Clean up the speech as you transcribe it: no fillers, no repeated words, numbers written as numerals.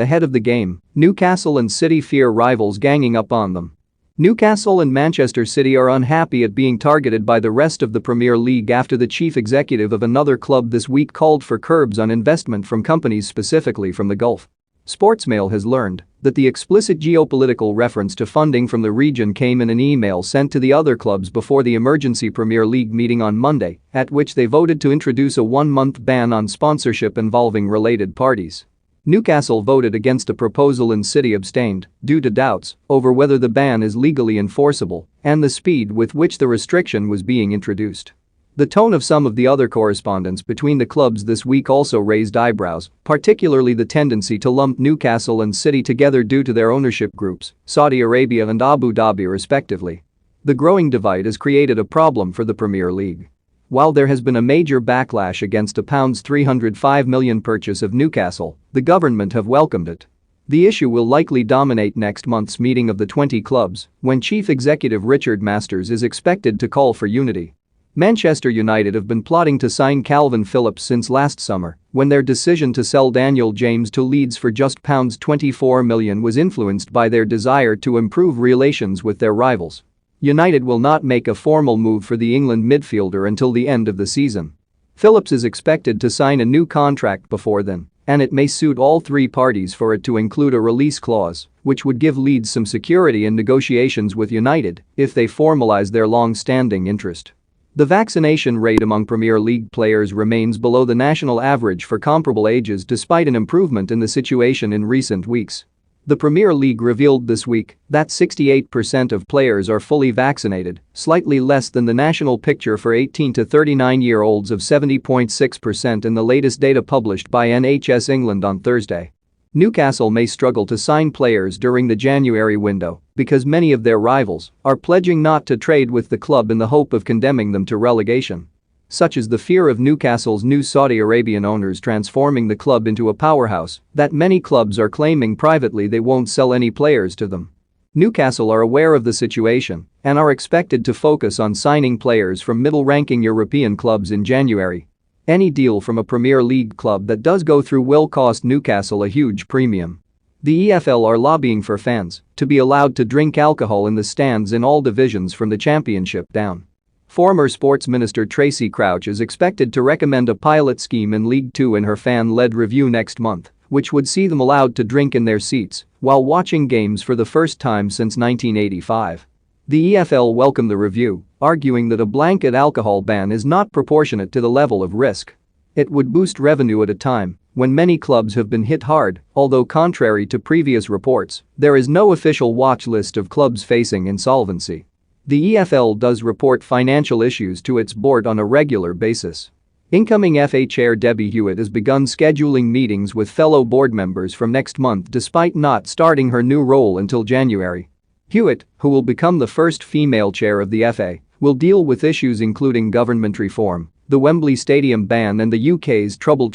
Ahead of the game, Newcastle and City fear rivals ganging up on them. Newcastle and Manchester City are unhappy at being targeted by the rest of the Premier League after the chief executive of another club this week called for curbs on investment from companies specifically from the Gulf. Sportsmail has learned that the explicit geopolitical reference to funding from the region came in an email sent to the other clubs before the emergency Premier League meeting on Monday, at which they voted to introduce a one-month ban on sponsorship involving related parties. Newcastle voted against a proposal and City abstained due to doubts over whether the ban is legally enforceable and the speed with which the restriction was being introduced. The tone of some of the other correspondence between the clubs this week also raised eyebrows, particularly the tendency to lump Newcastle and City together due to their ownership groups, Saudi Arabia and Abu Dhabi respectively. The growing divide has created a problem for the Premier League. While there has been a major backlash against a £305 million purchase of Newcastle, the government have welcomed it. The issue will likely dominate next month's meeting of the 20 clubs, when Chief Executive Richard Masters is expected to call for unity. Manchester United have been plotting to sign Calvin Phillips since last summer, when their decision to sell Daniel James to Leeds for just £24 million was influenced by their desire to improve relations with their rivals. United will not make a formal move for the England midfielder until the end of the season. Phillips is expected to sign a new contract before then, and it may suit all three parties for it to include a release clause, which would give Leeds some security in negotiations with United if they formalise their long-standing interest. The vaccination rate among Premier League players remains below the national average for comparable ages despite an improvement in the situation in recent weeks. The Premier League revealed this week that 68% of players are fully vaccinated, slightly less than the national picture for 18 to 39-year-olds of 70.6% in the latest data published by NHS England on Thursday. Newcastle may struggle to sign players during the January window because many of their rivals are pledging not to trade with the club in the hope of condemning them to relegation. Such is the fear of Newcastle's new Saudi Arabian owners transforming the club into a powerhouse that many clubs are claiming privately they won't sell any players to them. Newcastle are aware of the situation and are expected to focus on signing players from middle-ranking European clubs in January. Any deal from a Premier League club that does go through will cost Newcastle a huge premium. The EFL are lobbying for fans to be allowed to drink alcohol in the stands in all divisions from the Championship down. Former Sports Minister Tracy Crouch is expected to recommend a pilot scheme in League Two in her fan-led review next month, which would see them allowed to drink in their seats while watching games for the first time since 1985. The EFL welcomed the review, arguing that a blanket alcohol ban is not proportionate to the level of risk. It would boost revenue at a time when many clubs have been hit hard, although contrary to previous reports, there is no official watch list of clubs facing insolvency. The EFL does report financial issues to its board on a regular basis. Incoming FA Chair Debbie Hewitt has begun scheduling meetings with fellow board members from next month despite not starting her new role until January. Hewitt, who will become the first female chair of the FA, will deal with issues including government reform, the Wembley Stadium ban and the UK's troubled